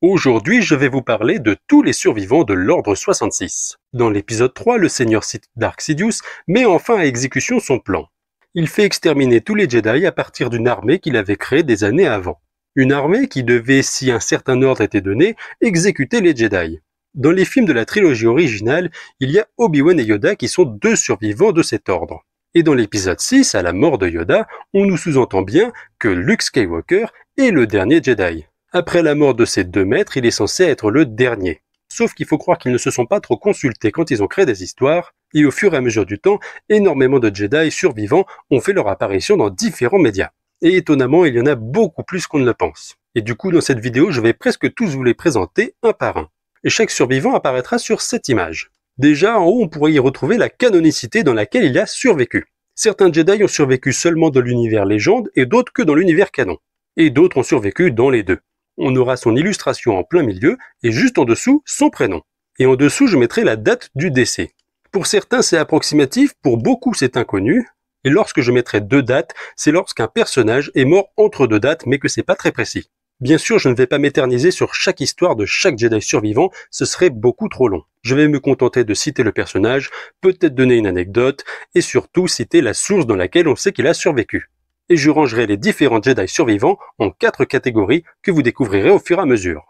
Aujourd'hui, je vais vous parler de tous les survivants de l'Ordre 66. Dans l'épisode 3, le Seigneur Sith Dark Sidious met enfin à exécution son plan. Il fait exterminer tous les Jedi à partir d'une armée qu'il avait créée des années avant. Une armée qui devait, si un certain ordre était donné, exécuter les Jedi. Dans les films de la trilogie originale, il y a Obi-Wan et Yoda qui sont deux survivants de cet ordre. Et dans l'épisode 6, à la mort de Yoda, on nous sous-entend bien que Luke Skywalker est le dernier Jedi. Après la mort de ses deux maîtres, il est censé être le dernier. Sauf qu'il faut croire qu'ils ne se sont pas trop consultés quand ils ont créé des histoires, et au fur et à mesure du temps, énormément de Jedi survivants ont fait leur apparition dans différents médias. Et étonnamment, il y en a beaucoup plus qu'on ne le pense. Et du coup, dans cette vidéo, je vais presque tous vous les présenter un par un. Et chaque survivant apparaîtra sur cette image. Déjà, en haut, on pourrait y retrouver la canonicité dans laquelle il a survécu. Certains Jedi ont survécu seulement dans l'univers légende et d'autres que dans l'univers canon. Et d'autres ont survécu dans les deux. On aura son illustration en plein milieu et juste en dessous, son prénom. Et en dessous, je mettrai la date du décès. Pour certains, c'est approximatif, pour beaucoup, c'est inconnu. Et lorsque je mettrai deux dates, c'est lorsqu'un personnage est mort entre deux dates, mais que c'est pas très précis. Bien sûr, je ne vais pas m'éterniser sur chaque histoire de chaque Jedi survivant, ce serait beaucoup trop long. Je vais me contenter de citer le personnage, peut-être donner une anecdote, et surtout citer la source dans laquelle on sait qu'il a survécu. Et je rangerai les différents Jedi survivants en 4 catégories que vous découvrirez au fur et à mesure.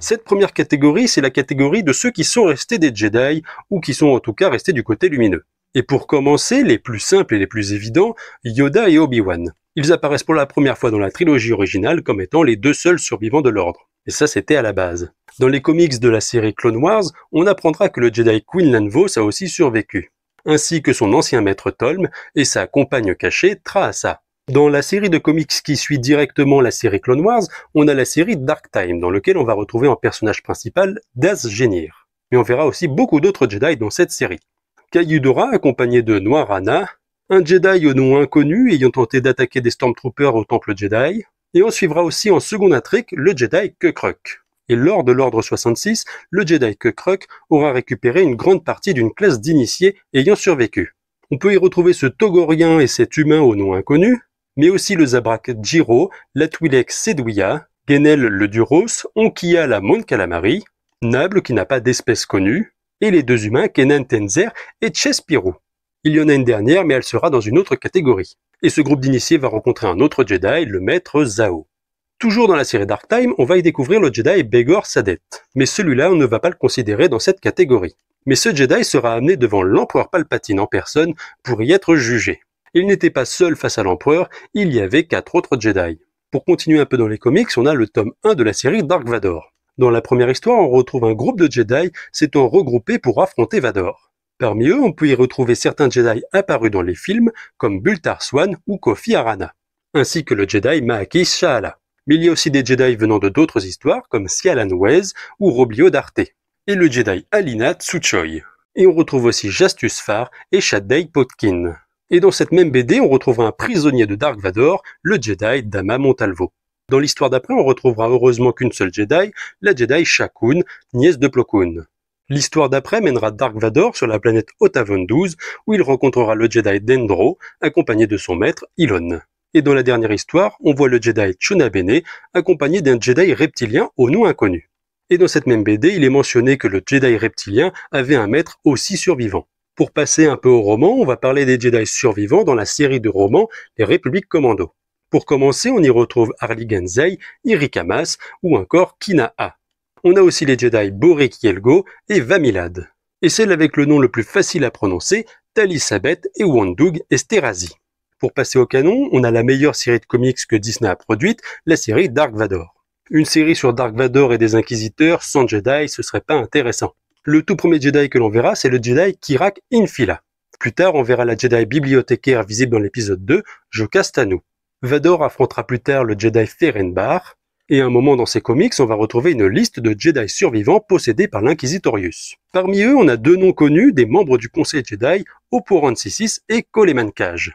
Cette première catégorie, c'est la catégorie de ceux qui sont restés des Jedi, ou qui sont en tout cas restés du côté lumineux. Et pour commencer, les plus simples et les plus évidents, Yoda et Obi-Wan. Ils apparaissent pour la première fois dans la trilogie originale comme étant les deux seuls survivants de l'ordre. Et ça, c'était à la base. Dans les comics de la série Clone Wars, on apprendra que le Jedi Quinlan Vos a aussi survécu, ainsi que son ancien maître Tolm et sa compagne cachée Traasa. Dans la série de comics qui suit directement la série Clone Wars, on a la série Dark Time, dans laquelle on va retrouver en personnage principal Daz Genir. Mais on verra aussi beaucoup d'autres Jedi dans cette série. Kyudora, accompagné de Noirana, un Jedi au nom inconnu ayant tenté d'attaquer des Stormtroopers au temple Jedi, et on suivra aussi en seconde intrigue le Jedi Kukruk. Et lors de l'Ordre 66, le Jedi Kukruk aura récupéré une grande partie d'une classe d'initiés ayant survécu. On peut y retrouver ce Togorien et cet humain au nom inconnu, mais aussi le Zabrak Jiro, la Twi'lek Sedouya, Genel le Duros, Onkia la Mon Calamari, Nable qui n'a pas d'espèce connue, et les deux humains Kenan Tenzer et Chespirou. Il y en a une dernière, mais elle sera dans une autre catégorie. Et ce groupe d'initiés va rencontrer un autre Jedi, le maître Zao. Toujours dans la série Dark Time, on va y découvrir le Jedi Begor Sadet. Mais celui-là, on ne va pas le considérer dans cette catégorie. Mais ce Jedi sera amené devant l'empereur Palpatine en personne pour y être jugé. Il n'était pas seul face à l'empereur, il y avait 4 autres Jedi. Pour continuer un peu dans les comics, on a le tome 1 de la série Dark Vador. Dans la première histoire, on retrouve un groupe de Jedi s'étant regroupés pour affronter Vador. Parmi eux, on peut y retrouver certains Jedi apparus dans les films, comme Bultar Swan ou Kofi Arana, ainsi que le Jedi Mahakis Shaala. Mais il y a aussi des Jedi venant de d'autres histoires, comme Sialan Wez ou Roblio Darte, et le Jedi Alina Tsuchoy. Et on retrouve aussi Jastus Far et Shaddai Potkin. Et dans cette même BD, on retrouvera un prisonnier de Dark Vador, le Jedi Dama Montalvo. Dans l'histoire d'après, on retrouvera heureusement qu'une seule Jedi, la Jedi Shakun, nièce de Plo Koon. L'histoire d'après mènera Dark Vador sur la planète Otavon 12, où il rencontrera le Jedi Dendro, accompagné de son maître, Ilon. Et dans la dernière histoire, on voit le Jedi Chuna Bene, accompagné d'un Jedi reptilien au nom inconnu. Et dans cette même BD, il est mentionné que le Jedi reptilien avait un maître aussi survivant. Pour passer un peu au roman, on va parler des Jedi survivants dans la série de romans Les Républiques Commando. Pour commencer, on y retrouve Harli Genzei, Irikamas ou encore Kinaha. On a aussi les Jedi Boric Yelgo et Vamilad. Et celle avec le nom le plus facile à prononcer, Tali Sabet et Wandug Esterhazy. Pour passer au canon, on a la meilleure série de comics que Disney a produite, la série Dark Vador. Une série sur Dark Vador et des Inquisiteurs sans Jedi, ce serait pas intéressant. Le tout premier Jedi que l'on verra, c'est le Jedi Kirak Infila. Plus tard, on verra la Jedi bibliothécaire visible dans l'épisode 2, Jocasta Tanu. Vador affrontera plus tard le Jedi Ferenbar, et à un moment dans ces comics, on va retrouver une liste de Jedi survivants possédés par l'Inquisitorius. Parmi eux, on a 2 noms connus des membres du Conseil Jedi, Oporon Sissis et Coleman Kaj.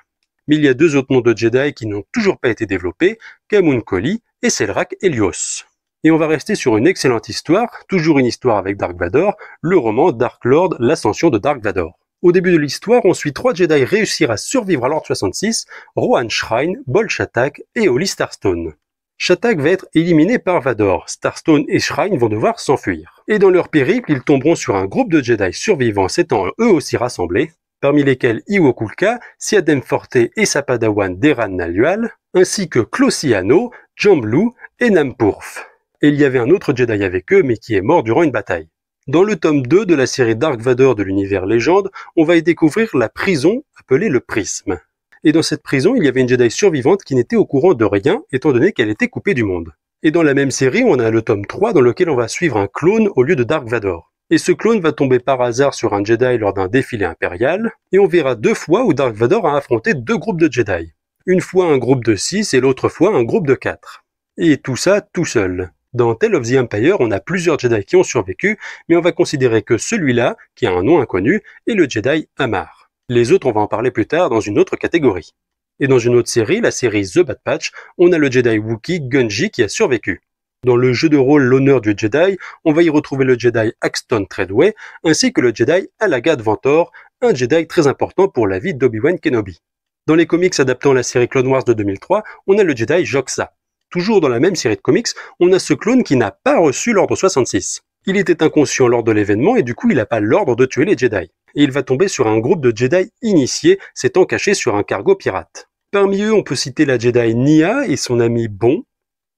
Mais il y a 2 autres noms de Jedi qui n'ont toujours pas été développés, Kamun Koli et Selrak Helios. Et on va rester sur une excellente histoire, toujours une histoire avec Dark Vador, le roman Dark Lord, l'ascension de Dark Vador. Au début de l'histoire, on suit 3 Jedi réussir à survivre à l'Ordre 66, Rohan Shrine, Bol Shatak et Holy Starstone. Shatak va être éliminé par Vador, Starstone et Shrine vont devoir s'enfuir. Et dans leur périple, ils tomberont sur un groupe de Jedi survivants s'étant eux aussi rassemblés, parmi lesquels Iwo Kulka, Siadem Forte et sa padawan Deran Nalual, ainsi que Closiano, Jamblou et Nampurf. Et il y avait un autre Jedi avec eux, mais qui est mort durant une bataille. Dans le tome 2 de la série Dark Vador de l'univers Légende, on va y découvrir la prison appelée le Prisme. Et dans cette prison, il y avait une Jedi survivante qui n'était au courant de rien, étant donné qu'elle était coupée du monde. Et dans la même série, on a le tome 3 dans lequel on va suivre un clone au lieu de Dark Vador. Et ce clone va tomber par hasard sur un Jedi lors d'un défilé impérial, et on verra 2 fois où Dark Vador a affronté 2 groupes de Jedi. Une fois un groupe de 6 et l'autre fois un groupe de 4. Et tout ça tout seul. Dans Tale of the Empire, on a plusieurs Jedi qui ont survécu, mais on va considérer que celui-là, qui a un nom inconnu, est le Jedi Amar. Les autres, on va en parler plus tard dans une autre catégorie. Et dans une autre série, la série The Bad Batch, on a le Jedi Wookiee Gunji qui a survécu. Dans le jeu de rôle L'Honneur du Jedi, on va y retrouver le Jedi Axton Treadway, ainsi que le Jedi Alagad Ventor, un Jedi très important pour la vie d'Obi-Wan Kenobi. Dans les comics adaptant la série Clone Wars de 2003, on a le Jedi Joxa. Toujours dans la même série de comics, on a ce clone qui n'a pas reçu l'ordre 66. Il était inconscient lors de l'événement et du coup il n'a pas l'ordre de tuer les Jedi. Et il va tomber sur un groupe de Jedi initiés s'étant cachés sur un cargo pirate. Parmi eux, on peut citer la Jedi Nia et son ami Bon,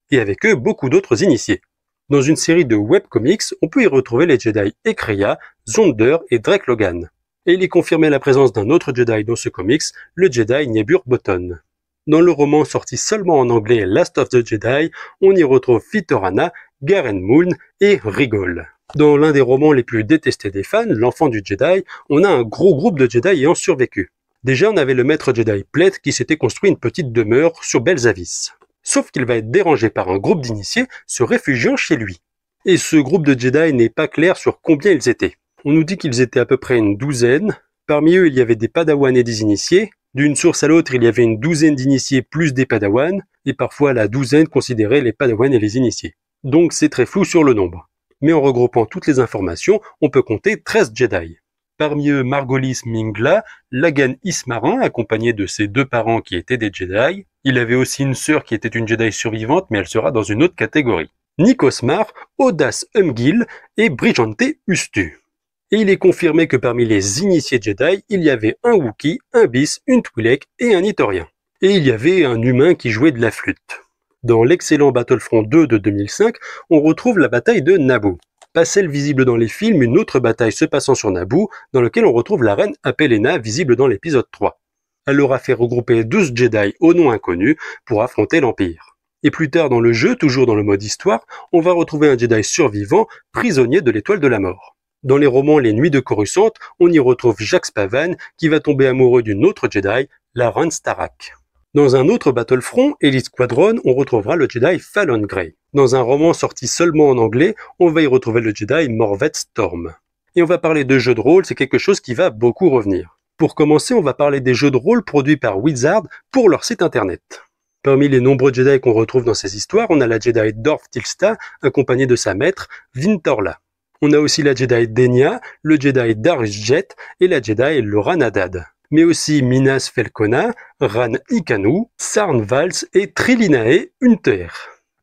et avec eux beaucoup d'autres initiés. Dans une série de webcomics, on peut y retrouver les Jedi Ekreya, Zonder et Drake Logan. Et il est confirmé la présence d'un autre Jedi dans ce comics, le Jedi Niebur Botton. Dans le roman sorti seulement en anglais Last of the Jedi, on y retrouve Fitorana, Garen Moon et Rigol. Dans l'un des romans les plus détestés des fans, L'Enfant du Jedi, on a un gros groupe de Jedi ayant survécu. Déjà, on avait le maître Jedi Plett qui s'était construit une petite demeure sur Belsavis. Sauf qu'il va être dérangé par un groupe d'initiés se réfugiant chez lui. Et ce groupe de Jedi n'est pas clair sur combien ils étaient. On nous dit qu'ils étaient à peu près une douzaine. Parmi eux, il y avait des Padawans et des initiés. D'une source à l'autre, il y avait une douzaine d'initiés plus des Padawans, et parfois la douzaine considérait les Padawans et les initiés. Donc c'est très flou sur le nombre. Mais en regroupant toutes les informations, on peut compter 13 Jedi. Parmi eux, Margolis Mingla, Lagan Ismarin, accompagné de ses 2 parents qui étaient des Jedi. Il avait aussi une sœur qui était une Jedi survivante, mais elle sera dans une autre catégorie. Nikos Mar, Odas Umgil et Brijante Ustu. Et il est confirmé que parmi les initiés Jedi, il y avait un Wookiee, un Bis, une Twi'lek et un Itorien. Et il y avait un humain qui jouait de la flûte. Dans l'excellent Battlefront 2 de 2005, on retrouve la bataille de Naboo. Pas celle visible dans les films, une autre bataille se passant sur Naboo, dans laquelle on retrouve la reine Apellena visible dans l'épisode 3. Elle aura fait regrouper 12 Jedi au nom inconnu pour affronter l'Empire. Et plus tard dans le jeu, toujours dans le mode histoire, on va retrouver un Jedi survivant, prisonnier de l'étoile de la mort. Dans les romans Les Nuits de Coruscant, on y retrouve Jacques Spavan qui va tomber amoureux d'une autre Jedi, la reine Starak. Dans un autre Battlefront, Elite Squadron, on retrouvera le Jedi Fallon Grey. Dans un roman sorti seulement en anglais, on va y retrouver le Jedi Morvet Storm. Et on va parler de jeux de rôle, c'est quelque chose qui va beaucoup revenir. Pour commencer, on va parler des jeux de rôle produits par Wizard pour leur site internet. Parmi les nombreux Jedi qu'on retrouve dans ces histoires, on a la Jedi Dorf Tilsta, accompagnée de sa maître, Vintorla. On a aussi la Jedi Denia, le Jedi Darius Jet et la Jedi Loran Hadad. Mais aussi Minas Felcona, Ran Ikanu, Sarn Vals et Trilinae Unter.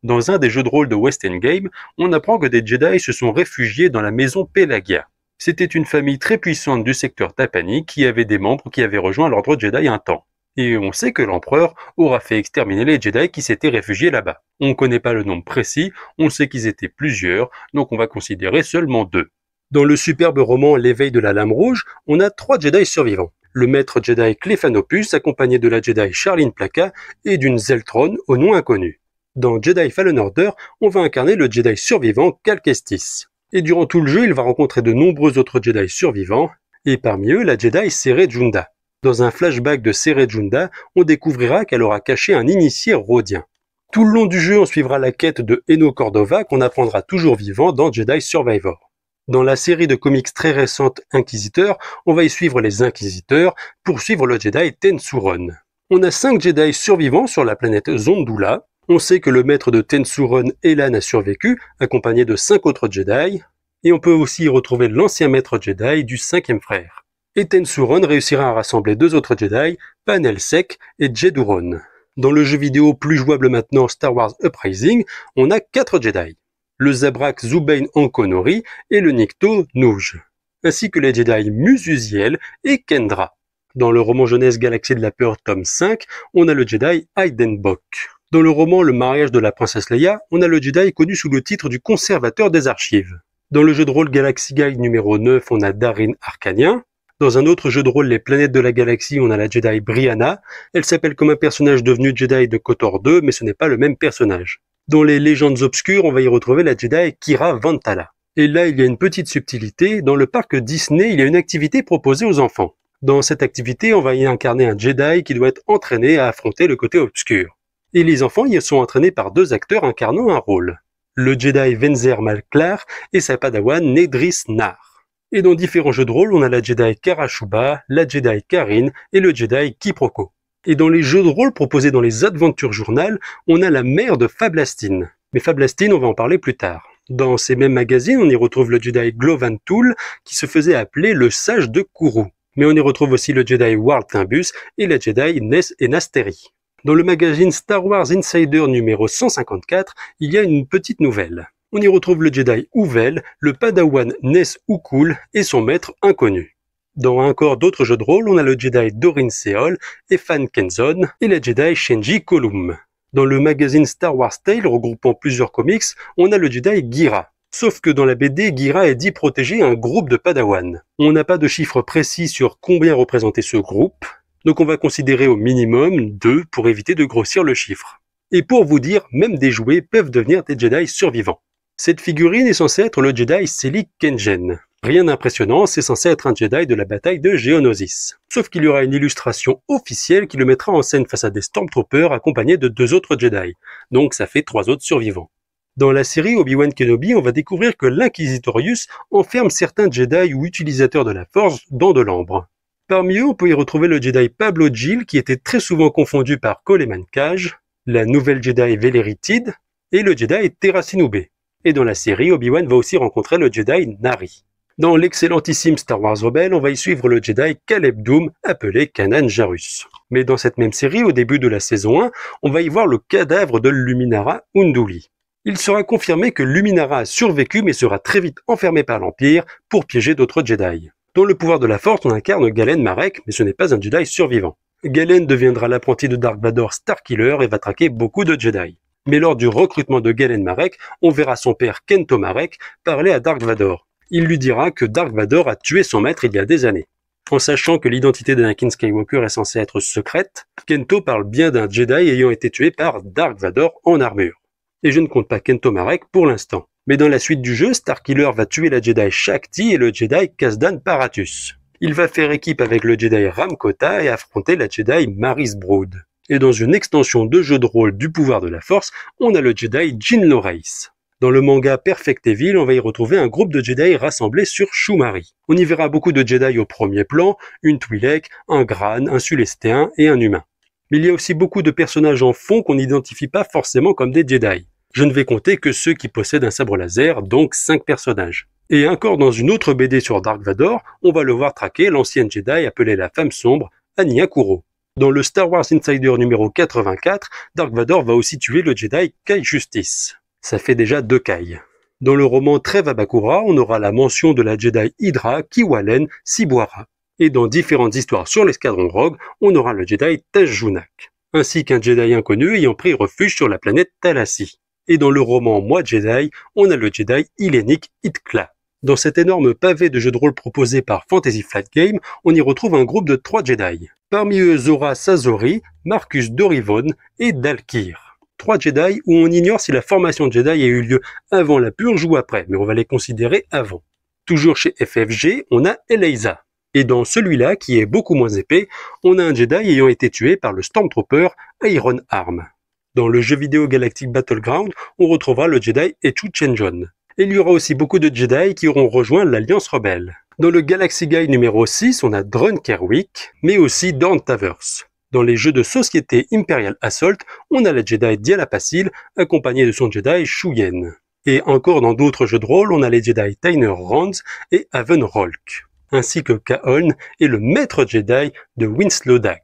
Dans un des jeux de rôle de West Endgame, on apprend que des Jedi se sont réfugiés dans la maison Pelagia. C'était une famille très puissante du secteur Tapani qui avait des membres qui avaient rejoint l'ordre Jedi un temps. Et on sait que l'empereur aura fait exterminer les Jedi qui s'étaient réfugiés là-bas. On ne connaît pas le nombre précis, on sait qu'ils étaient plusieurs, donc on va considérer seulement 2. Dans le superbe roman L'éveil de la lame rouge, on a 3 Jedi survivants. Le maître Jedi Clephanopus, accompagné de la Jedi Charlene Plaka et d'une Zeltron au nom inconnu. Dans Jedi Fallen Order, on va incarner le Jedi survivant Cal Kestis. Et durant tout le jeu, il va rencontrer de nombreux autres Jedi survivants, et parmi eux la Jedi Cere Junda. Dans un flashback de Cere Junda, on découvrira qu'elle aura caché un initié rhodien. Tout le long du jeu, on suivra la quête de Eno Cordova qu'on apprendra toujours vivant dans Jedi Survivor. Dans la série de comics très récente Inquisiteur, on va y suivre les Inquisiteurs pour suivre le Jedi Tensuron. On a 5 Jedi survivants sur la planète Zondula. On sait que le maître de Tensuron, Elan, a survécu, accompagné de 5 autres Jedi. Et on peut aussi y retrouver l'ancien maître Jedi du 5e frère. Et Tensuron réussira à rassembler deux autres Jedi, Panel Sec et Jedouron. Dans le jeu vidéo plus jouable maintenant Star Wars Uprising, on a 4 Jedi. Le Zabrak Zubain Ankonori et le Nikto Nouj, ainsi que les Jedi Muzuziel et Kendra. Dans le roman jeunesse Galaxie de la Peur tome 5, on a le Jedi Aidenbok. Dans le roman Le mariage de la princesse Leia, on a le Jedi connu sous le titre du conservateur des archives. Dans le jeu de rôle Galaxy Guide numéro 9, on a Darin Arcanien. Dans un autre jeu de rôle Les planètes de la galaxie, on a la Jedi Brianna. Elle s'appelle comme un personnage devenu Jedi de KOTOR 2, mais ce n'est pas le même personnage. Dans les légendes obscures, on va y retrouver la Jedi Kira Vantala. Et là, il y a une petite subtilité. Dans le parc Disney, il y a une activité proposée aux enfants. Dans cette activité, on va y incarner un Jedi qui doit être entraîné à affronter le côté obscur. Et les enfants y sont entraînés par 2 acteurs incarnant un rôle. Le Jedi Venzer Malklar et sa padawan Nedris Nar. Et dans différents jeux de rôle, on a la Jedi Karashuba, la Jedi Karin et le Jedi Kiproko. Et dans les jeux de rôle proposés dans les Adventures Journal, on a la mère de Fablastine. Mais Fablastine, on va en parler plus tard. Dans ces mêmes magazines, on y retrouve le Jedi Glovantul, qui se faisait appeler le sage de Kourou. Mais on y retrouve aussi le Jedi Wartimbus et la Jedi Ness et Nasteri. Dans le magazine Star Wars Insider numéro 154, il y a une petite nouvelle. On y retrouve le Jedi Ouvel, le padawan Ness Ukul et son maître inconnu. Dans encore d'autres jeux de rôle, on a le Jedi Dorin Seol, Efan Kenzon et la Jedi Shenji Kolum. Dans le magazine Star Wars Tale, regroupant plusieurs comics, on a le Jedi Gira. Sauf que dans la BD, Gira est dit protéger un groupe de padawan. On n'a pas de chiffre précis sur combien représentait ce groupe, donc on va considérer au minimum 2 pour éviter de grossir le chiffre. Et pour vous dire, même des jouets peuvent devenir des Jedi survivants. Cette figurine est censée être le Jedi Selig Kenjen. Rien d'impressionnant, c'est censé être un Jedi de la bataille de Geonosis. Sauf qu'il y aura une illustration officielle qui le mettra en scène face à des Stormtroopers accompagnés de 2 autres Jedi. Donc ça fait 3 autres survivants. Dans la série Obi-Wan Kenobi, on va découvrir que l'Inquisitorius enferme certains Jedi ou utilisateurs de la Force dans de l'ambre. Parmi eux, on peut y retrouver le Jedi Pablo Gil, qui était très souvent confondu par Coleman Cage, la nouvelle Jedi Veleritid et le Jedi Terracinube. Et dans la série, Obi-Wan va aussi rencontrer le Jedi Nari. Dans l'excellentissime Star Wars Rebelle, on va y suivre le Jedi Caleb Doom, appelé Kanan Jarrus. Mais dans cette même série, au début de la saison 1, on va y voir le cadavre de Luminara Unduli. Il sera confirmé que Luminara a survécu mais sera très vite enfermé par l'Empire pour piéger d'autres Jedi. Dans le pouvoir de la Force, on incarne Galen Marek, mais ce n'est pas un Jedi survivant. Galen deviendra l'apprenti de Dark Vador Starkiller et va traquer beaucoup de Jedi. Mais lors du recrutement de Galen Marek, on verra son père Kento Marek parler à Dark Vador. Il lui dira que Dark Vador a tué son maître il y a des années. En sachant que l'identité d'Anakin Skywalker est censée être secrète, Kento parle bien d'un Jedi ayant été tué par Dark Vador en armure. Et je ne compte pas Kento Marek pour l'instant. Mais dans la suite du jeu, Starkiller va tuer la Jedi Shakti et le Jedi Kasdan Paratus. Il va faire équipe avec le Jedi Ramkota et affronter la Jedi Maris Brood. Et dans une extension de jeu de rôle du pouvoir de la Force, on a le Jedi Jyn Loreis. Dans le manga Perfect Evil, on va y retrouver un groupe de Jedi rassemblés sur Shumari. On y verra beaucoup de Jedi au premier plan, une Twi'lek, un Gran, un Sulestéen et un humain. Mais il y a aussi beaucoup de personnages en fond qu'on n'identifie pas forcément comme des Jedi. Je ne vais compter que ceux qui possèdent un sabre laser, donc 5 personnages. Et encore dans une autre BD sur Dark Vador, on va le voir traquer l'ancienne Jedi appelée la Femme Sombre, Anya Kuro. Dans le Star Wars Insider numéro 84, Dark Vador va aussi tuer le Jedi Kai Justice. Ça fait déjà 2 Kai. Dans le roman Trêve à Bakura, on aura la mention de la Jedi Hydra, Kiwalen, Sibwara. Et dans différentes histoires sur l'escadron Rogue, on aura le Jedi Taj Junak, ainsi qu'un Jedi inconnu ayant pris refuge sur la planète Talassi. Et dans le roman Moi Jedi, on a le Jedi Hellenic Itkla. Dans cet énorme pavé de jeux de rôle proposé par Fantasy Flight Game, on y retrouve un groupe de 3 Jedi. Parmi eux Zora Sazori, Marcus Dorivon et Dalkir. 3 Jedi où on ignore si la formation Jedi a eu lieu avant la purge ou après, mais on va les considérer avant. Toujours chez FFG, on a Eleisa. Et dans celui-là, qui est beaucoup moins épais, on a un Jedi ayant été tué par le Stormtrooper Iron Arm. Dans le jeu vidéo Galactic Battleground, on retrouvera le Jedi Echu Chenjon. Et il y aura aussi beaucoup de Jedi qui auront rejoint l'Alliance Rebelle. Dans le Galaxy Guide numéro 6, on a Drun Kerwick, mais aussi Dorn Tavers. Dans les jeux de société Imperial Assault, on a la Jedi Diala Passil, accompagnée de son Jedi Shuyen. Et encore dans d'autres jeux de rôle, on a les Jedi Tyner Rons et Haven Rolk. ainsi que Kaon et le maître Jedi de Winslow Dak.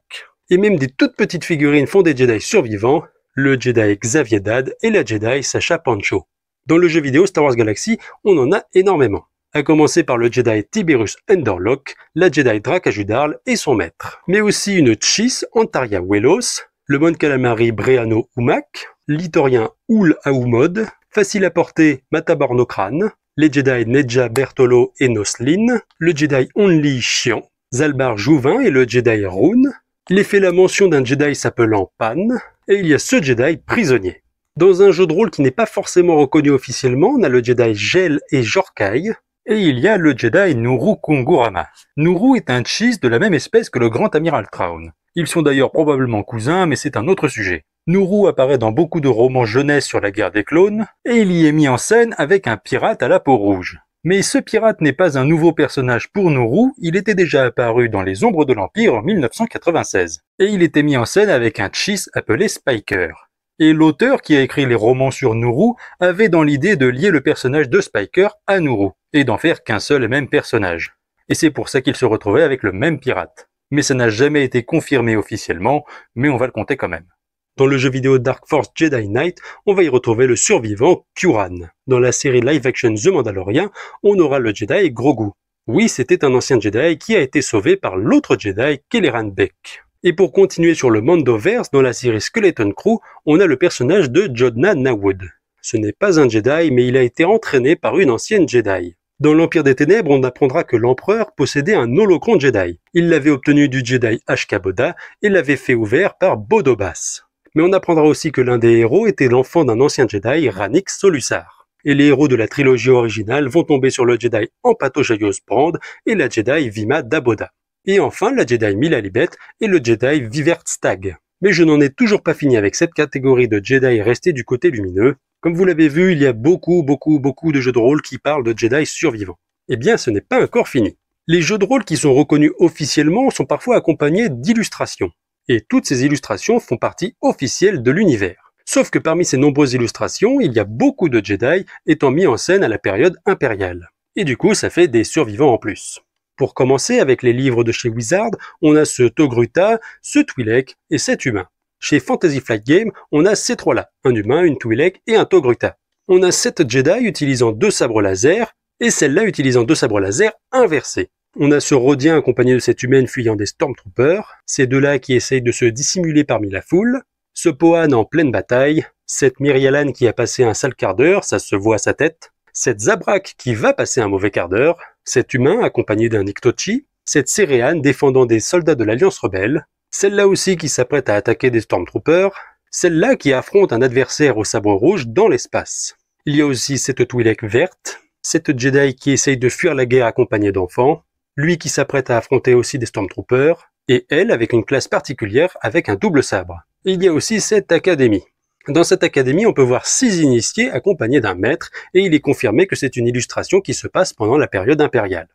Et même des toutes petites figurines font des Jedi survivants, le Jedi Xavier Dad et la Jedi Sacha Pancho. Dans le jeu vidéo Star Wars Galaxy, on en a énormément. À commencer par le Jedi Tiberius Endorlock, la Jedi Drak Ajudarl et son maître. Mais aussi une Chiss Antaria Welos, le Mon Calamari Breano Umak, l'Itorien Oul Aoumod, facile à porter Matabornokran, les Jedi Nedja Bertolo et Noslin, le Jedi Only Chian, Zalbar Jouvin et le Jedi Rune. Il est fait la mention d'un Jedi s'appelant Pan, et il y a ce Jedi prisonnier. Dans un jeu de rôle qui n'est pas forcément reconnu officiellement, on a le Jedi Gel et Jorkai, et il y a le Jedi Nuru Kungurama. Nuru est un Chiss de la même espèce que le Grand Amiral Thrawn. Ils sont d'ailleurs probablement cousins, mais c'est un autre sujet. Nuru apparaît dans beaucoup de romans jeunesse sur la guerre des clones, et il y est mis en scène avec un pirate à la peau rouge. Mais ce pirate n'est pas un nouveau personnage pour Nuru, il était déjà apparu dans Les Ombres de l'Empire en 1996. Et il était mis en scène avec un Chiss appelé Spiker. Et l'auteur qui a écrit les romans sur Nuru avait dans l'idée de lier le personnage de Spiker à Nuru, et d'en faire qu'un seul et même personnage. Et c'est pour ça qu'il se retrouvait avec le même pirate. Mais ça n'a jamais été confirmé officiellement, mais on va le compter quand même. Dans le jeu vidéo Dark Force Jedi Knight, on va y retrouver le survivant Kuran. Dans la série live-action The Mandalorian, on aura le Jedi Grogu. Oui, c'était un ancien Jedi qui a été sauvé par l'autre Jedi, Kelleran Beck. Et pour continuer sur le Mandoverse, dans la série Skeleton Crew, on a le personnage de Jodna Nawood. Ce n'est pas un Jedi, mais il a été entraîné par une ancienne Jedi. Dans l'Empire des Ténèbres, on apprendra que l'Empereur possédait un holocron Jedi. Il l'avait obtenu du Jedi Ashkaboda et l'avait fait ouvert par Bodobas. Mais on apprendra aussi que l'un des héros était l'enfant d'un ancien Jedi, Ranix Solusar. Et les héros de la trilogie originale vont tomber sur le Jedi Empathojaïos Brand et la Jedi Vima Daboda. Et enfin, la Jedi Mila Libet et le Jedi Vivert Stag. Mais je n'en ai toujours pas fini avec cette catégorie de Jedi restés du côté lumineux. Comme vous l'avez vu, il y a beaucoup de jeux de rôle qui parlent de Jedi survivants. Eh bien, ce n'est pas encore fini. Les jeux de rôle qui sont reconnus officiellement sont parfois accompagnés d'illustrations. Et toutes ces illustrations font partie officielle de l'univers. Sauf que parmi ces nombreuses illustrations, il y a beaucoup de Jedi étant mis en scène à la période impériale. Et du coup, ça fait des survivants en plus. Pour commencer, avec les livres de chez Wizard, on a ce Togruta, ce Twi'lek et cet humain. Chez Fantasy Flight Games, on a ces trois-là, un humain, une Twi'lek et un Togruta. On a 7 Jedi utilisant 2 sabres laser, et celle-là utilisant 2 sabres laser inversés. On a ce Rhodien accompagné de cette humaine fuyant des Stormtroopers, ces deux-là qui essayent de se dissimuler parmi la foule, ce Pohan en pleine bataille, cette Mirialan qui a passé un sale quart d'heure, ça se voit à sa tête, cette Zabrak qui va passer un mauvais quart d'heure, cet humain accompagné d'un Niktochi, cette Céréane défendant des soldats de l'Alliance rebelle, celle-là aussi qui s'apprête à attaquer des Stormtroopers, celle-là qui affronte un adversaire au sabre rouge dans l'espace. Il y a aussi cette Twi'lek verte, cette Jedi qui essaye de fuir la guerre accompagnée d'enfants, lui qui s'apprête à affronter aussi des Stormtroopers, et elle avec une classe particulière avec un double sabre. Il y a aussi cette académie. Dans cette académie, on peut voir 6 initiés accompagnés d'un maître, et il est confirmé que c'est une illustration qui se passe pendant la période impériale.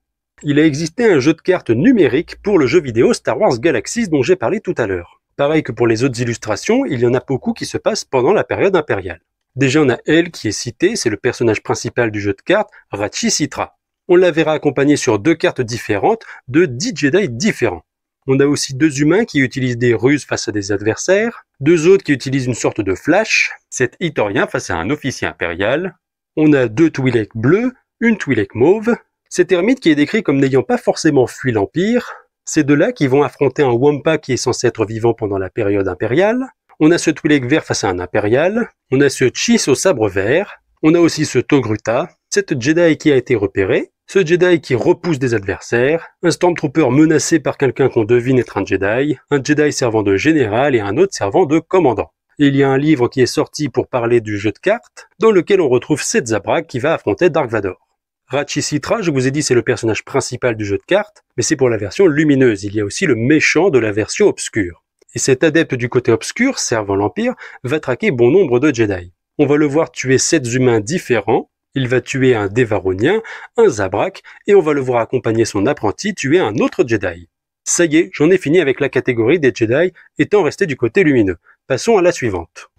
Il a existé un jeu de cartes numérique pour le jeu vidéo Star Wars Galaxies dont j'ai parlé tout à l'heure. Pareil que pour les autres illustrations, il y en a beaucoup qui se passent pendant la période impériale. Déjà, on a elle qui est citée, c'est le personnage principal du jeu de cartes, Rachi Sitra. On la verra accompagnée sur 2 cartes différentes de 10 Jedi différents. On a aussi 2 humains qui utilisent des ruses face à des adversaires, 2 autres qui utilisent une sorte de flash, cet Itorien face à un officier impérial. On a 2 Twi'lek bleus, une Twi'lek mauve, cet ermite qui est décrit comme n'ayant pas forcément fui l'Empire, ces 2-là qui vont affronter un Wampa qui est censé être vivant pendant la période impériale. On a ce Twi'lek vert face à un impérial, on a ce Chiss au sabre vert, on a aussi ce Togruta, cette Jedi qui a été repérée, ce Jedi qui repousse des adversaires, un Stormtrooper menacé par quelqu'un qu'on devine être un Jedi servant de général et un autre servant de commandant. Et il y a un livre qui est sorti pour parler du jeu de cartes, dans lequel on retrouve cette Zabrak qui va affronter Dark Vador. Rachi Sitra, je vous ai dit, c'est le personnage principal du jeu de cartes, mais c'est pour la version lumineuse, il y a aussi le méchant de la version obscure. Et cet adepte du côté obscur, servant l'Empire, va traquer bon nombre de Jedi. On va le voir tuer 7 humains différents, il va tuer un Devaronien, un Zabrak, et on va le voir accompagner son apprenti tuer un autre Jedi. Ça y est, j'en ai fini avec la catégorie des Jedi étant restés du côté lumineux. Passons à la suivante.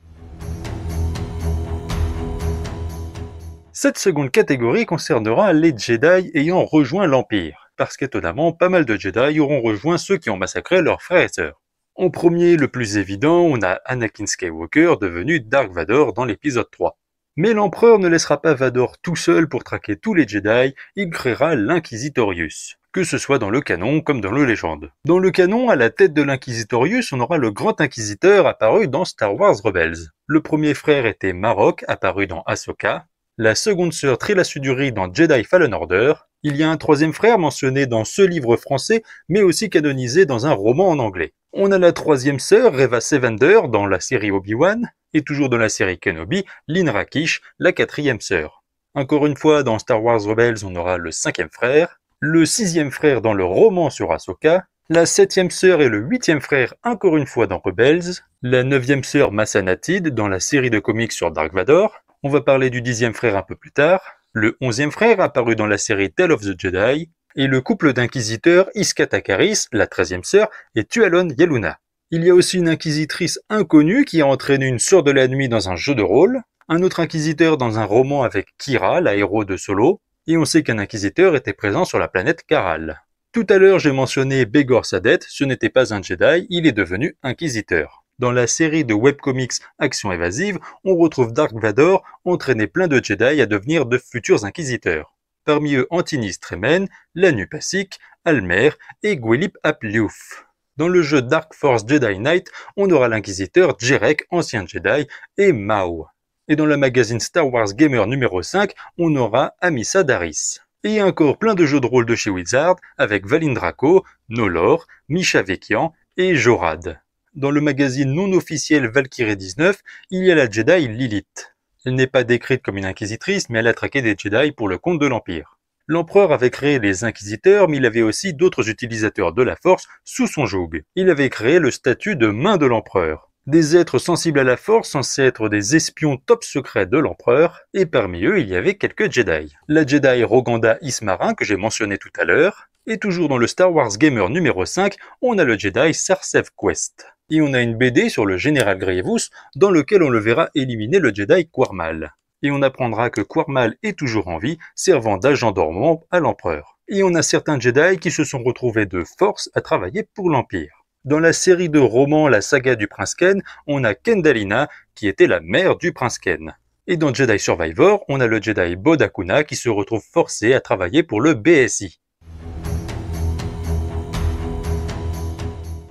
Cette seconde catégorie concernera les Jedi ayant rejoint l'Empire. parce qu'étonnamment, pas mal de Jedi auront rejoint ceux qui ont massacré leurs frères et sœurs. En premier, le plus évident, on a Anakin Skywalker devenu Dark Vador dans l'épisode 3. Mais l'empereur ne laissera pas Vador tout seul pour traquer tous les Jedi, il créera l'Inquisitorius, que ce soit dans le canon comme dans le légende. Dans le canon, à la tête de l'Inquisitorius, on aura le Grand Inquisiteur apparu dans Star Wars Rebels. Le premier frère était Marok, apparu dans Ahsoka. La seconde sœur Trilla Suduri dans Jedi Fallen Order. Il y a un troisième frère mentionné dans ce livre français, mais aussi canonisé dans un roman en anglais. On a la troisième sœur, Reva Sevender, dans la série Obi-Wan, et toujours dans la série Kenobi, Lyn Rakish, la quatrième sœur. Encore une fois, dans Star Wars Rebels, on aura le cinquième frère, le sixième frère dans le roman sur Ahsoka, la septième sœur et le huitième frère encore une fois dans Rebels, la neuvième sœur Massa Natid dans la série de comics sur Dark Vador, on va parler du dixième frère un peu plus tard, le onzième frère apparu dans la série Tale of the Jedi, et le couple d'inquisiteurs Iska Takaris, la 13e sœur, et Tualon Yeluna. Il y a aussi une inquisitrice inconnue qui a entraîné une sœur de la nuit dans un jeu de rôle, un autre inquisiteur dans un roman avec Kira, la héros de Solo, et on sait qu'un inquisiteur était présent sur la planète Karal. Tout à l'heure j'ai mentionné Begor Sadet, ce n'était pas un Jedi, il est devenu inquisiteur. Dans la série de webcomics Action évasive, on retrouve Dark Vador entraîner plein de Jedi à devenir de futurs inquisiteurs. Parmi eux Antinis Tremen, Lanu Passik, Almer et Gwilip Ap-Liouf. Dans le jeu Dark Force Jedi Knight, on aura l'inquisiteur Jerek, ancien Jedi, et Mao. Et dans le magazine Star Wars Gamer numéro 5, on aura Amissa Daris. Et encore plein de jeux de rôle de chez Wizard, avec Valin Draco, Nolor, Misha Vekian et Jorad. Dans le magazine non officiel Valkyrie 19, il y a la Jedi Lilith. Elle n'est pas décrite comme une inquisitrice, mais elle a traqué des Jedi pour le compte de l'Empire. L'empereur avait créé les inquisiteurs, mais il avait aussi d'autres utilisateurs de la force sous son joug. Il avait créé le statut de main de l'empereur. Des êtres sensibles à la force, censés être des espions top secrets de l'empereur, et parmi eux il y avait quelques Jedi. La Jedi Roganda Ismarin que j'ai mentionné tout à l'heure, et toujours dans le Star Wars Gamer numéro 5, on a le Jedi Sarsev Quest. Et on a une BD sur le général Grievous, dans lequel on le verra éliminer le Jedi Quarmal. Et on apprendra que Quarmal est toujours en vie, servant d'agent dormant à l'empereur. Et on a certains Jedi qui se sont retrouvés de force à travailler pour l'Empire. Dans la série de romans La Saga du Prince Ken, on a Kendalina, qui était la mère du Prince Ken. Et dans Jedi Survivor, on a le Jedi Bod Akuna qui se retrouve forcé à travailler pour le BSI.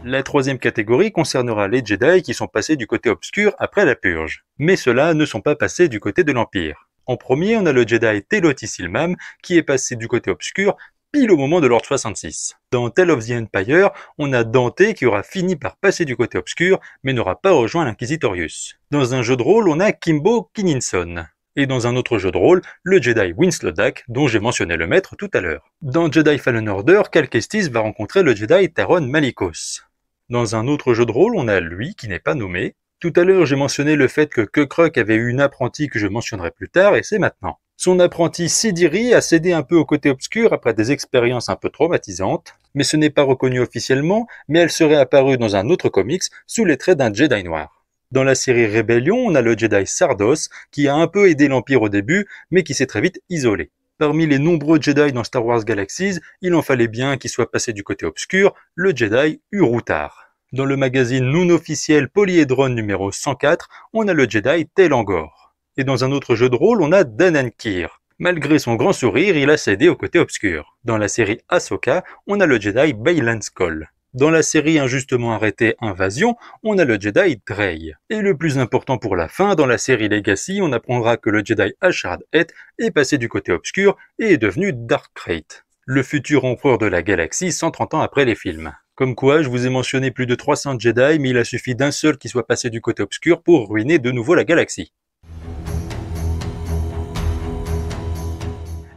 La troisième catégorie concernera les Jedi qui sont passés du côté obscur après la purge. Mais ceux-là ne sont pas passés du côté de l'Empire. En premier, on a le Jedi Teloti Silmam qui est passé du côté obscur pile au moment de l'Ordre 66. Dans Tale of the Empire, on a Dante qui aura fini par passer du côté obscur mais n'aura pas rejoint l'Inquisitorius. Dans un jeu de rôle, on a Kimbo Kininson. Et dans un autre jeu de rôle, le Jedi Winslodak, dont j'ai mentionné le maître tout à l'heure. Dans Jedi Fallen Order, Cal Kestis va rencontrer le Jedi Taron Malicos. Dans un autre jeu de rôle, on a lui qui n'est pas nommé. Tout à l'heure, j'ai mentionné le fait que Kukruk avait eu une apprentie que je mentionnerai plus tard, et c'est maintenant. Son apprenti Sidiri a cédé un peu au côté obscur après des expériences un peu traumatisantes, mais ce n'est pas reconnu officiellement, mais elle serait apparue dans un autre comics sous les traits d'un Jedi noir. Dans la série Rébellion, on a le Jedi Sardos, qui a un peu aidé l'Empire au début, mais qui s'est très vite isolé. Parmi les nombreux Jedi dans Star Wars Galaxies, il en fallait bien qu'il soit passé du côté obscur, le Jedi Urutar. Dans le magazine non officiel Polyhedron numéro 104, on a le Jedi Telangor. Et dans un autre jeu de rôle, on a Danan Kyr. Malgré son grand sourire, il a cédé au côté obscur. Dans la série Ahsoka, on a le Jedi Baylan Skoll. Dans la série injustement arrêtée Invasion, on a le Jedi Drey. Et le plus important pour la fin, dans la série Legacy, on apprendra que le Jedi Ashrad Het est passé du côté obscur et est devenu Dark Krayt, le futur empereur de la galaxie 130 ans après les films. Comme quoi, je vous ai mentionné plus de 300 Jedi, mais il a suffi d'un seul qui soit passé du côté obscur pour ruiner de nouveau la galaxie.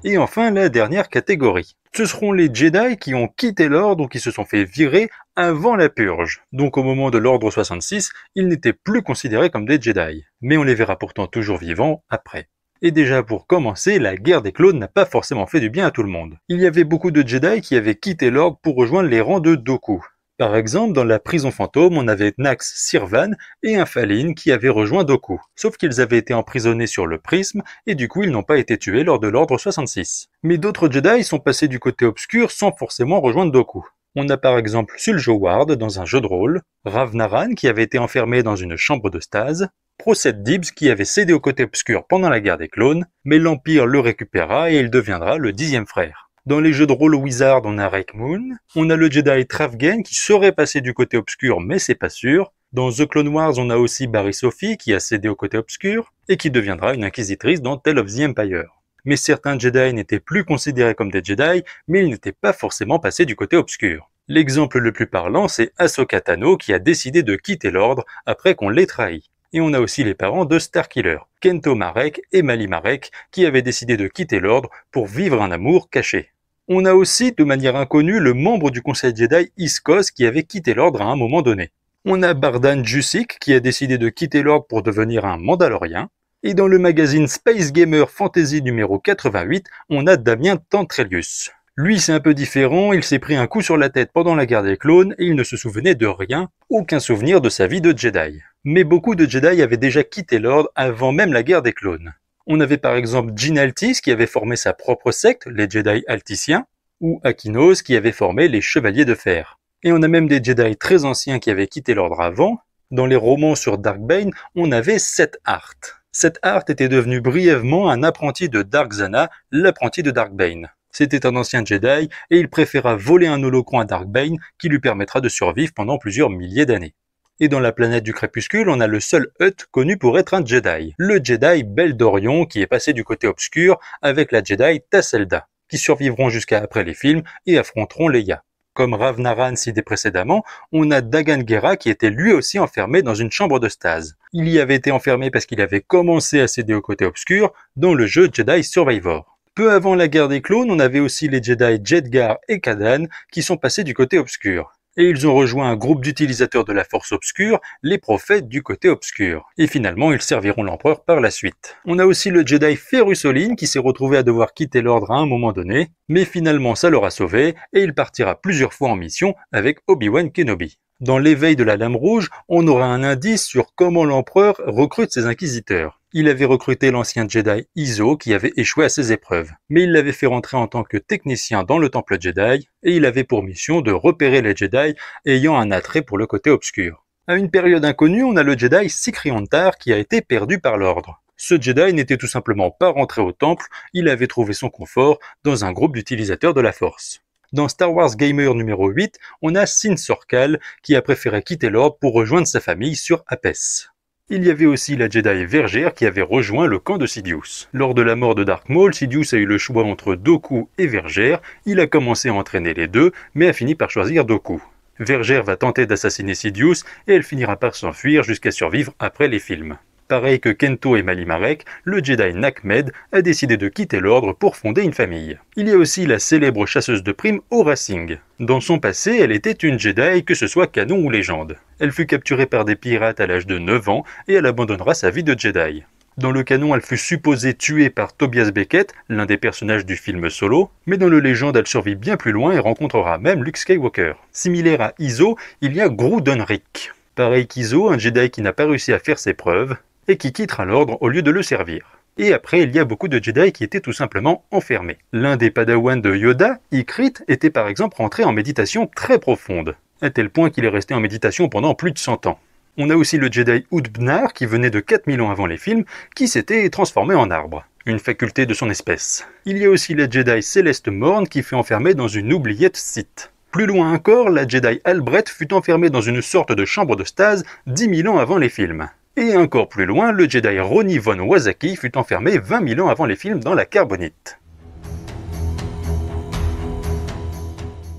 Et enfin, la dernière catégorie. Ce seront les Jedi qui ont quitté l'ordre ou qui se sont fait virer avant la purge. Donc au moment de l'ordre 66, ils n'étaient plus considérés comme des Jedi. Mais on les verra pourtant toujours vivants après. Et déjà pour commencer, la guerre des clones n'a pas forcément fait du bien à tout le monde. Il y avait beaucoup de Jedi qui avaient quitté l'ordre pour rejoindre les rangs de Dooku. Par exemple, dans la prison fantôme, on avait Nax Sirvan et un Falin qui avaient rejoint Dooku. Sauf qu'ils avaient été emprisonnés sur le prisme et du coup ils n'ont pas été tués lors de l'Ordre 66. Mais d'autres Jedi sont passés du côté obscur sans forcément rejoindre Dooku. On a par exemple Suljo Ward dans un jeu de rôle, Rav Naran qui avait été enfermé dans une chambre de stase, Procet Dibs qui avait cédé au côté obscur pendant la guerre des clones, mais l'Empire le récupéra et il deviendra le 10e frère. Dans les jeux de rôle Wizard, on a Rake Moon, on a le Jedi Travgen qui serait passé du côté obscur mais c'est pas sûr. Dans The Clone Wars, on a aussi Barry Sophie qui a cédé au côté obscur et qui deviendra une inquisitrice dans Tale of the Empire. Mais certains Jedi n'étaient plus considérés comme des Jedi, mais ils n'étaient pas forcément passés du côté obscur. L'exemple le plus parlant, c'est Ahsoka Tano qui a décidé de quitter l'ordre après qu'on l'ait trahi. Et on a aussi les parents de Starkiller, Kento Marek et Mali Marek, qui avaient décidé de quitter l'ordre pour vivre un amour caché. On a aussi, de manière inconnue, le membre du Conseil Jedi Iskos qui avait quitté l'ordre à un moment donné. On a Bardan Jusik qui a décidé de quitter l'ordre pour devenir un Mandalorien. Et dans le magazine Space Gamer Fantasy numéro 88, on a Damien Tantrelius. Lui, c'est un peu différent, il s'est pris un coup sur la tête pendant la guerre des clones et il ne se souvenait de rien, aucun souvenir de sa vie de Jedi. Mais beaucoup de Jedi avaient déjà quitté l'ordre avant même la guerre des clones. On avait par exemple Jyn Altis qui avait formé sa propre secte, les Jedi Alticiens, ou Akinos qui avait formé les Chevaliers de Fer. Et on a même des Jedi très anciens qui avaient quitté l'ordre avant. Dans les romans sur Dark Bane, on avait Seth Hart. Seth Hart était devenu brièvement un apprenti de Dark Zana, l'apprenti de Dark Bane. C'était un ancien Jedi et il préféra voler un holocron à Dark Bane qui lui permettra de survivre pendant plusieurs milliers d'années. Et dans la planète du crépuscule, on a le seul Hutt connu pour être un Jedi, le Jedi Beldorion qui est passé du côté obscur avec la Jedi Tasselda, qui survivront jusqu'à après les films et affronteront Leia. Comme Rav Naran cité précédemment, on a Dagan Gera qui était lui aussi enfermé dans une chambre de stase. Il y avait été enfermé parce qu'il avait commencé à céder au côté obscur dans le jeu Jedi Survivor. Peu avant la guerre des clones, on avait aussi les Jedi Jedgar et Kadan qui sont passés du côté obscur. Et ils ont rejoint un groupe d'utilisateurs de la force obscure, les prophètes du côté obscur. Et finalement, ils serviront l'empereur par la suite. On a aussi le Jedi Ferrus Olin qui s'est retrouvé à devoir quitter l'ordre à un moment donné, mais finalement ça l'aura sauvé et il partira plusieurs fois en mission avec Obi-Wan Kenobi. Dans l'éveil de la Lame Rouge, on aura un indice sur comment l'empereur recrute ses inquisiteurs. Il avait recruté l'ancien Jedi Izo qui avait échoué à ses épreuves, mais il l'avait fait rentrer en tant que technicien dans le temple Jedi et il avait pour mission de repérer les Jedi ayant un attrait pour le côté obscur. À une période inconnue, on a le Jedi Sikriontar qui a été perdu par l'ordre. Ce Jedi n'était tout simplement pas rentré au temple, il avait trouvé son confort dans un groupe d'utilisateurs de la Force. Dans Star Wars Gamer numéro 8, on a Sin Sorkal qui a préféré quitter l'ordre pour rejoindre sa famille sur Apes. Il y avait aussi la Jedi Vergère qui avait rejoint le camp de Sidious. Lors de la mort de Darth Maul, Sidious a eu le choix entre Dooku et Vergère. Il a commencé à entraîner les deux, mais a fini par choisir Dooku. Vergère va tenter d'assassiner Sidious et elle finira par s'enfuir jusqu'à survivre après les films. Pareil que Kento et Mali Marek, le Jedi Nakmed a décidé de quitter l'ordre pour fonder une famille. Il y a aussi la célèbre chasseuse de primes Aurra Singh. Dans son passé, elle était une Jedi, que ce soit canon ou légende. Elle fut capturée par des pirates à l'âge de 9 ans et elle abandonnera sa vie de Jedi. Dans le canon, elle fut supposée tuée par Tobias Beckett, l'un des personnages du film Solo, mais dans le légende, elle survit bien plus loin et rencontrera même Luke Skywalker. Similaire à Izo, il y a Gru Dunrick. Pareil qu'Izo, un Jedi qui n'a pas réussi à faire ses preuves, et qui quittera l'ordre au lieu de le servir. Et après, il y a beaucoup de Jedi qui étaient tout simplement enfermés. L'un des padawans de Yoda, Ikrit, était par exemple rentré en méditation très profonde, à tel point qu'il est resté en méditation pendant plus de 100 ans. On a aussi le Jedi Udbnar, qui venait de 4000 ans avant les films, qui s'était transformé en arbre, une faculté de son espèce. Il y a aussi la Jedi Céleste Morn, qui fut enfermée dans une oubliette Sith. Plus loin encore, la Jedi Albrecht fut enfermée dans une sorte de chambre de stase 10 000 ans avant les films. Et encore plus loin, le Jedi Ronnie von Wasaki fut enfermé 20 000 ans avant les films dans la Carbonite.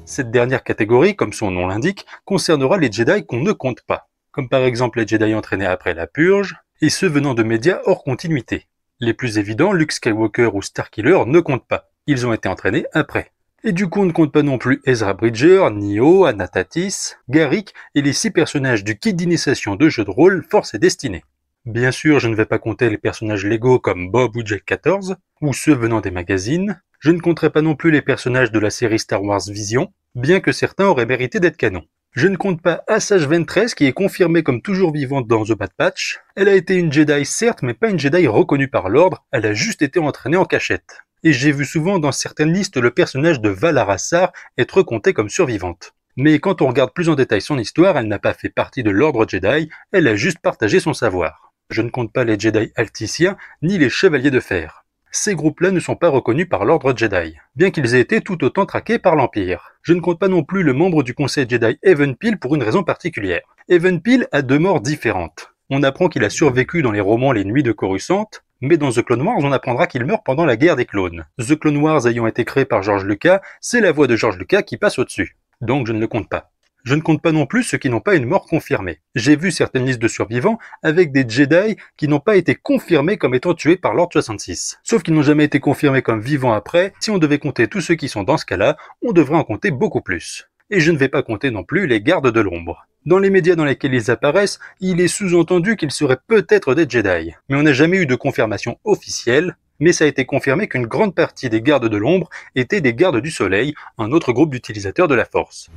Cette dernière catégorie, comme son nom l'indique, concernera les Jedi qu'on ne compte pas, comme par exemple les Jedi entraînés après la Purge, et ceux venant de médias hors continuité. Les plus évidents, Luke Skywalker ou Starkiller, ne comptent pas, ils ont été entraînés après. Et du coup, on ne compte pas non plus Ezra Bridger, Neo, Anatatis, Garrick et les 6 personnages du kit d'initiation de jeu de rôle Force et Destinée. Bien sûr, je ne vais pas compter les personnages Lego comme Bob ou Jack 14, ou ceux venant des magazines. Je ne compterai pas non plus les personnages de la série Star Wars Vision, bien que certains auraient mérité d'être canon. Je ne compte pas Asajj Ventress qui est confirmée comme toujours vivante dans The Bad Batch. Elle a été une Jedi certes, mais pas une Jedi reconnue par l'ordre, elle a juste été entraînée en cachette. Et j'ai vu souvent dans certaines listes le personnage de Val Arassar être compté comme survivante. Mais quand on regarde plus en détail son histoire, elle n'a pas fait partie de l'ordre Jedi, elle a juste partagé son savoir. Je ne compte pas les Jedi Alticiens, ni les Chevaliers de Fer. Ces groupes-là ne sont pas reconnus par l'ordre Jedi, bien qu'ils aient été tout autant traqués par l'Empire. Je ne compte pas non plus le membre du conseil Jedi Even Pill pour une raison particulière. Even Pill a 2 morts différentes. On apprend qu'il a survécu dans les romans Les Nuits de Coruscant, mais dans The Clone Wars, on apprendra qu'il meurt pendant la guerre des clones. The Clone Wars ayant été créé par George Lucas, c'est la voix de George Lucas qui passe au-dessus. Donc je ne le compte pas. Je ne compte pas non plus ceux qui n'ont pas une mort confirmée. J'ai vu certaines listes de survivants avec des Jedi qui n'ont pas été confirmés comme étant tués par l'Ordre 66. Sauf qu'ils n'ont jamais été confirmés comme vivants après. Si on devait compter tous ceux qui sont dans ce cas-là, on devrait en compter beaucoup plus. Et je ne vais pas compter non plus les gardes de l'ombre. Dans les médias dans lesquels ils apparaissent, il est sous-entendu qu'ils seraient peut-être des Jedi. Mais on n'a jamais eu de confirmation officielle, mais ça a été confirmé qu'une grande partie des gardes de l'ombre étaient des gardes du soleil, un autre groupe d'utilisateurs de la force.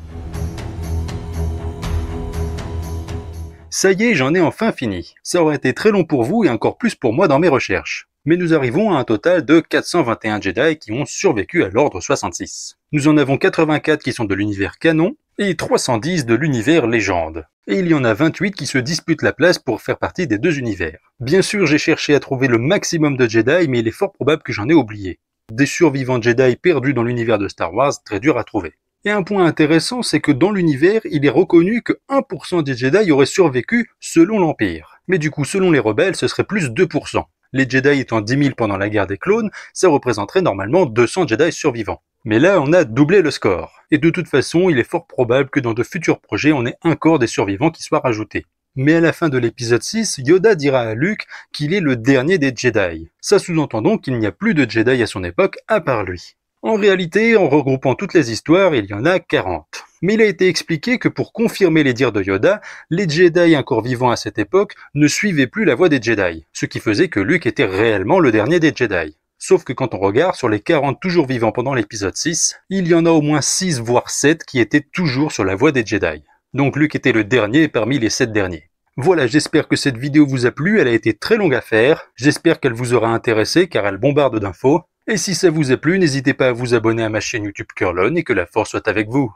Ça y est, j'en ai enfin fini. Ça aurait été très long pour vous et encore plus pour moi dans mes recherches. Mais nous arrivons à un total de 421 Jedi qui ont survécu à l'Ordre 66. Nous en avons 84 qui sont de l'univers canon et 310 de l'univers légende. Et il y en a 28 qui se disputent la place pour faire partie des 2 univers. Bien sûr, j'ai cherché à trouver le maximum de Jedi, mais il est fort probable que j'en ai oublié. Des survivants Jedi perdus dans l'univers de Star Wars, très dur à trouver. Et un point intéressant, c'est que dans l'univers, il est reconnu que 1% des Jedi auraient survécu selon l'Empire. Mais du coup, selon les rebelles, ce serait plus 2%. Les Jedi étant 10 000 pendant la guerre des clones, ça représenterait normalement 200 Jedi survivants. Mais là, on a doublé le score. Et de toute façon, il est fort probable que dans de futurs projets, on ait un corps des survivants qui soit rajouté. Mais à la fin de l'épisode 6, Yoda dira à Luke qu'il est le dernier des Jedi. Ça sous-entend donc qu'il n'y a plus de Jedi à son époque à part lui. En réalité, en regroupant toutes les histoires, il y en a 40. Mais il a été expliqué que pour confirmer les dires de Yoda, les Jedi encore vivants à cette époque ne suivaient plus la voie des Jedi, ce qui faisait que Luke était réellement le dernier des Jedi. Sauf que quand on regarde sur les 40 toujours vivants pendant l'épisode 6, il y en a au moins 6 voire 7 qui étaient toujours sur la voie des Jedi. Donc Luke était le dernier parmi les 7 derniers. Voilà, j'espère que cette vidéo vous a plu, elle a été très longue à faire, j'espère qu'elle vous aura intéressé car elle bombarde d'infos. Et si ça vous a plu, n'hésitez pas à vous abonner à ma chaîne YouTube Curlon et que la force soit avec vous.